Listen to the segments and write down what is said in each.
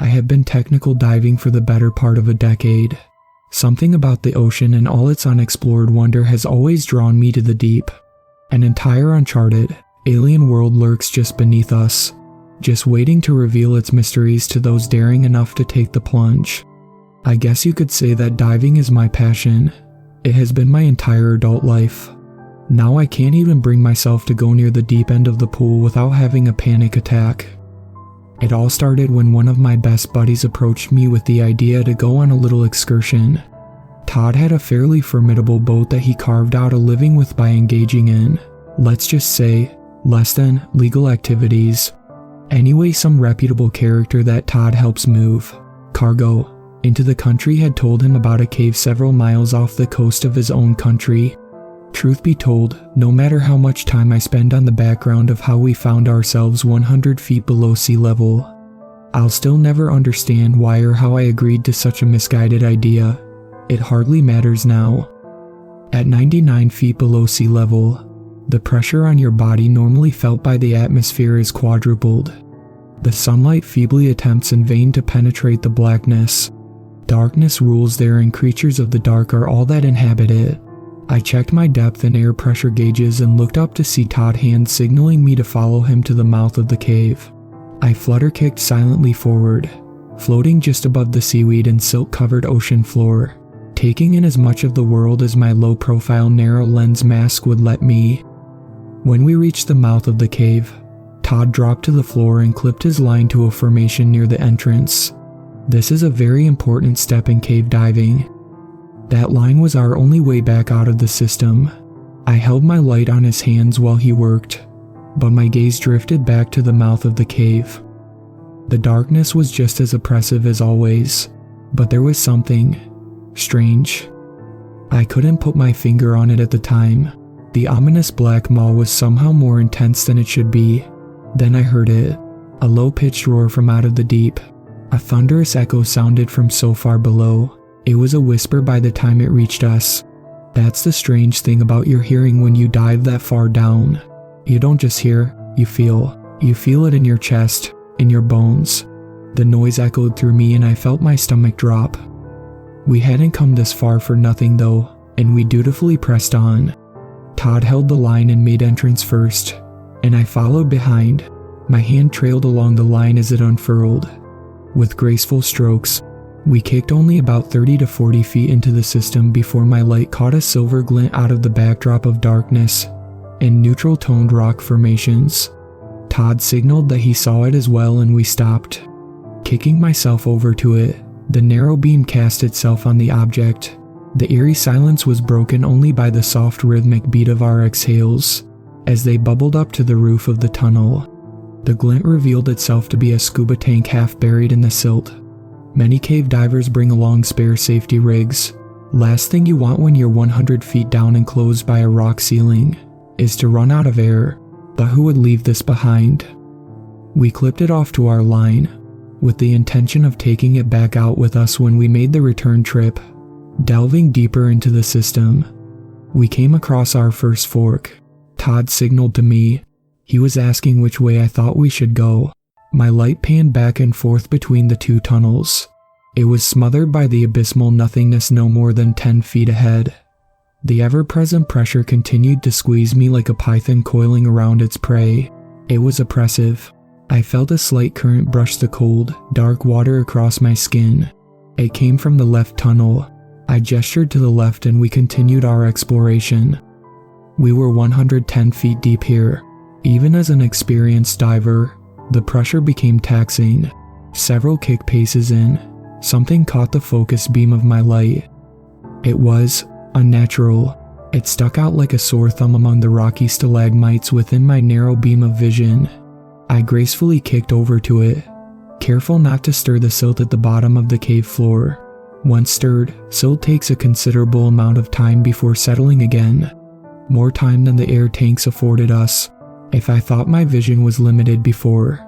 I have been technical diving for the better part of a decade. Something about the ocean and all its unexplored wonder has always drawn me to the deep. An entire uncharted, alien world lurks just beneath us, just waiting to reveal its mysteries to those daring enough to take the plunge. I guess you could say that diving is my passion. It has been my entire adult life. Now I can't even bring myself to go near the deep end of the pool without having a panic attack. It all started when one of my best buddies approached me with the idea to go on a little excursion. Todd had a fairly formidable boat that he carved out a living with by engaging in, let's just say, less than legal activities. Anyway, some reputable character that Todd helps move cargo into the country had told him about a cave several miles off the coast of his own country. Truth be told, no matter how much time I spend on the background of how we found ourselves 100 feet below sea level, I'll still never understand why or how I agreed to such a misguided idea. It hardly matters now. At 99 feet below sea level, the pressure on your body normally felt by the atmosphere is quadrupled. The sunlight feebly attempts in vain to penetrate the blackness. Darkness rules there, and creatures of the dark are all that inhabit it. I checked my depth and air pressure gauges and looked up to see Todd hand signaling me to follow him to the mouth of the cave. I flutter-kicked silently forward, floating just above the seaweed and silt-covered ocean floor, taking in as much of the world as my low-profile narrow-lens mask would let me. When we reached the mouth of the cave, Todd dropped to the floor and clipped his line to a formation near the entrance. This is a very important step in cave diving. That line was our only way back out of the system. I held my light on his hands while he worked, but my gaze drifted back to the mouth of the cave. The darkness was just as oppressive as always, but there was something strange. I couldn't put my finger on it at the time. The ominous black maw was somehow more intense than it should be. Then I heard it, a low-pitched roar from out of the deep. A thunderous echo sounded from so far below. It was a whisper by the time it reached us. That's the strange thing about your hearing when you dive that far down. You don't just hear, you feel. You feel it in your chest, in your bones. The noise echoed through me and I felt my stomach drop. We hadn't come this far for nothing though, and we dutifully pressed on. Todd held the line and made entrance first, and I followed behind. My hand trailed along the line as it unfurled. With graceful strokes, we kicked only about 30 to 40 feet into the system before my light caught a silver glint out of the backdrop of darkness and neutral-toned rock formations. Todd signaled that he saw it as well and we stopped. Kicking myself over to it, the narrow beam cast itself on the object. The eerie silence was broken only by the soft rhythmic beat of our exhales as they bubbled up to the roof of the tunnel. The glint revealed itself to be a scuba tank half buried in the silt. Many cave divers bring along spare safety rigs. Last thing you want when you're 100 feet down enclosed by a rock ceiling is to run out of air, but who would leave this behind? We clipped it off to our line, with the intention of taking it back out with us when we made the return trip. Delving deeper into the system, we came across our first fork. Todd signaled to me. He was asking which way I thought we should go. My light panned back and forth between the two tunnels. It was smothered by the abysmal nothingness no more than 10 feet ahead. The ever-present pressure continued to squeeze me like a python coiling around its prey. It was oppressive. I felt a slight current brush the cold, dark water across my skin. It came from the left tunnel. I gestured to the left and we continued our exploration. We were 110 feet deep here. Even as an experienced diver, the pressure became taxing. Several kick paces in, something caught the focus beam of my light. It was unnatural. It stuck out like a sore thumb among the rocky stalagmites within my narrow beam of vision. I gracefully kicked over to it, careful not to stir the silt at the bottom of the cave floor. Once stirred, silt takes a considerable amount of time before settling again. More time than the air tanks afforded us. If I thought my vision was limited before,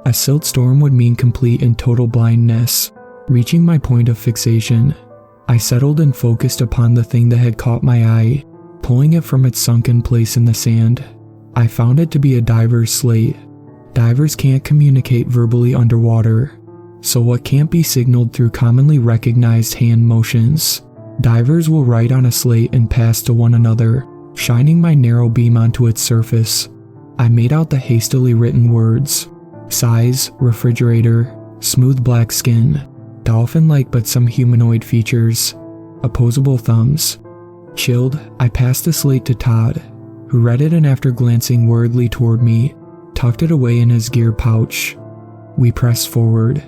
a silt storm would mean complete and total blindness. Reaching my point of fixation, I settled and focused upon the thing that had caught my eye, pulling it from its sunken place in the sand. I found it to be a diver's slate. Divers can't communicate verbally underwater, so what can't be signaled through commonly recognized hand motions. Divers will write on a slate and pass to one another, shining my narrow beam onto its surface. I made out the hastily written words: size, refrigerator, smooth black skin, dolphin-like but some humanoid features, opposable thumbs. Chilled, I passed the slate to Todd, who read it and after glancing worriedly toward me, tucked it away in his gear pouch. We pressed forward.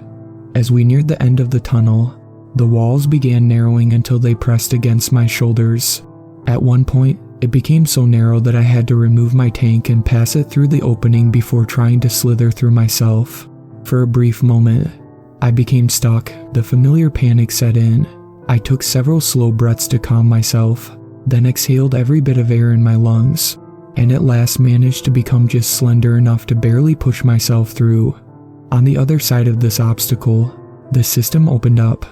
As we neared the end of the tunnel, the walls began narrowing until they pressed against my shoulders. At one point, it became so narrow that I had to remove my tank and pass it through the opening before trying to slither through myself. For a brief moment, I became stuck. The familiar panic set in. I took several slow breaths to calm myself, then exhaled every bit of air in my lungs, and at last managed to become just slender enough to barely push myself through. On the other side of this obstacle, the system opened up.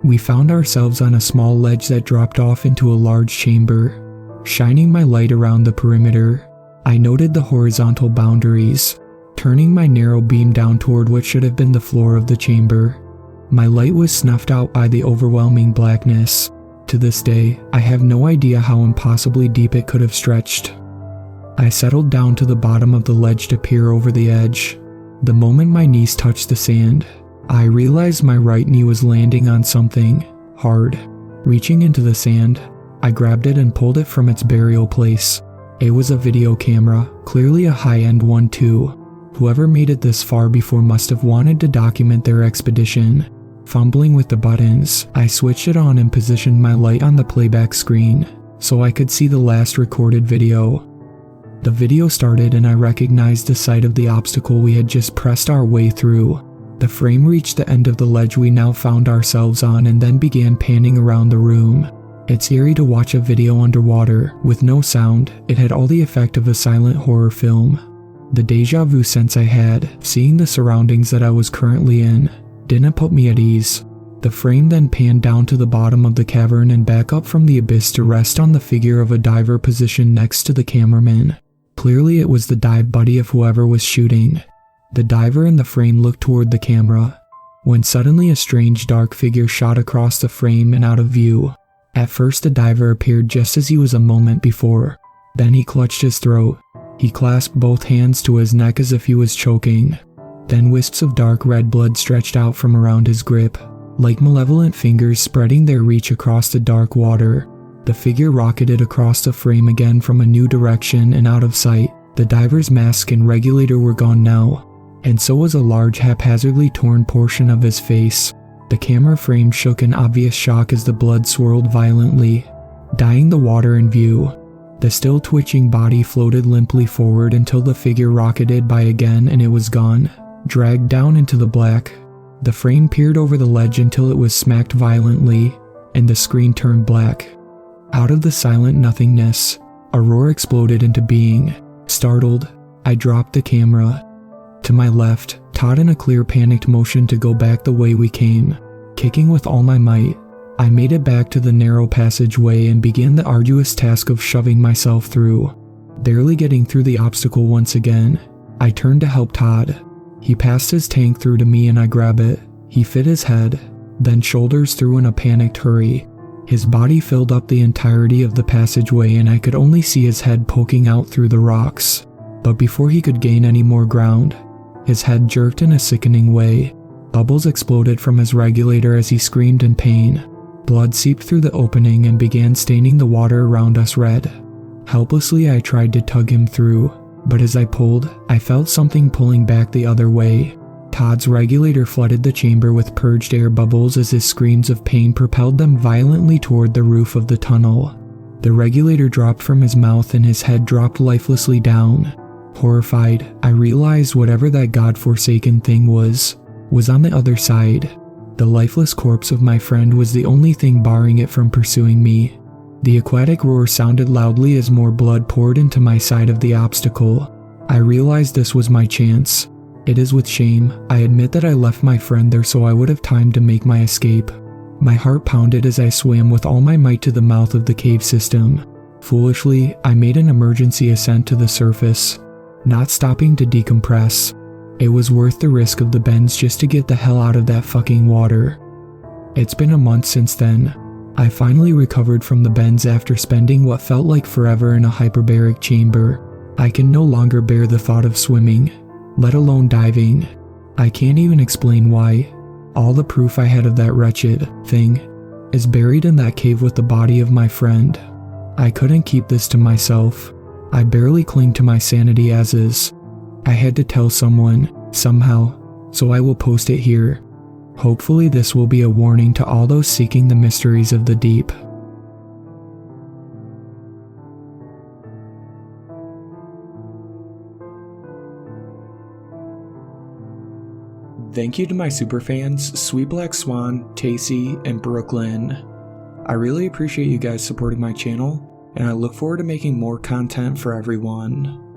We found ourselves on a small ledge that dropped off into a large chamber. Shining my light around the perimeter, I noted the horizontal boundaries, turning my narrow beam down toward what should have been the floor of the chamber. My light was snuffed out by the overwhelming blackness. To this day, I have no idea how impossibly deep it could have stretched. I settled down to the bottom of the ledge to peer over the edge. The moment my knees touched the sand, I realized my right knee was landing on something hard. Reaching into the sand, I grabbed it and pulled it from its burial place. It was a video camera, clearly a high-end one too. Whoever made it this far before must have wanted to document their expedition. Fumbling with the buttons, I switched it on and positioned my light on the playback screen so I could see the last recorded video. The video started and I recognized the site of the obstacle we had just pressed our way through. The frame reached the end of the ledge we now found ourselves on and then began panning around the room. It's eerie to watch a video underwater, with no sound. It had all the effect of a silent horror film. The deja vu sense I had, seeing the surroundings that I was currently in, didn't put me at ease. The frame then panned down to the bottom of the cavern and back up from the abyss to rest on the figure of a diver positioned next to the cameraman. Clearly it was the dive buddy of whoever was shooting. The diver in the frame looked toward the camera, when suddenly a strange dark figure shot across the frame and out of view. At first the diver appeared just as he was a moment before. Then he clutched his throat. He clasped both hands to his neck as if he was choking. Then wisps of dark red blood stretched out from around his grip, like malevolent fingers spreading their reach across the dark water. The figure rocketed across the frame again from a new direction and out of sight. The diver's mask and regulator were gone now, and so was a large haphazardly torn portion of his face. The camera frame shook in obvious shock as the blood swirled violently, dyeing the water in view. The still twitching body floated limply forward until the figure rocketed by again and it was gone, dragged down into the black. The frame peered over the ledge until it was smacked violently, and the screen turned black. Out of the silent nothingness, a roar exploded into being. Startled, I dropped the camera. To my left, Todd in a clear panicked motion to go back the way we came. Kicking with all my might, I made it back to the narrow passageway and began the arduous task of shoving myself through. Barely getting through the obstacle once again, I turned to help Todd. He passed his tank through to me and I grabbed it. He fit his head, then shoulders through in a panicked hurry. His body filled up the entirety of the passageway and I could only see his head poking out through the rocks. But before he could gain any more ground, his head jerked in a sickening way. Bubbles exploded from his regulator as he screamed in pain. Blood seeped through the opening and began staining the water around us red. Helplessly I tried to tug him through, but as I pulled, I felt something pulling back the other way. Todd's regulator flooded the chamber with purged air bubbles as his screams of pain propelled them violently toward the roof of the tunnel. The regulator dropped from his mouth and his head dropped lifelessly down. Horrified, I realized whatever that godforsaken thing was on the other side. The lifeless corpse of my friend was the only thing barring it from pursuing me. The aquatic roar sounded loudly as more blood poured into my side of the obstacle. I realized this was my chance. It is with shame I admit that I left my friend there so I would have time to make my escape. My heart pounded as I swam with all my might to the mouth of the cave system. Foolishly, I made an emergency ascent to the surface, not stopping to decompress. It was worth the risk of the bends just to get the hell out of that fucking water. It's been a month since then. I finally recovered from the bends after spending what felt like forever in a hyperbaric chamber. I can no longer bear the thought of swimming, let alone diving. I can't even explain why. All the proof I had of that wretched thing is buried in that cave with the body of my friend. I couldn't keep this to myself. I barely cling to my sanity as is. I had to tell someone, somehow, so I will post it here. Hopefully this will be a warning to all those seeking the mysteries of the deep. Thank you to my superfans, Sweet Black Swan, Tacey, and Brooklyn. I really appreciate you guys supporting my channel, and I look forward to making more content for everyone.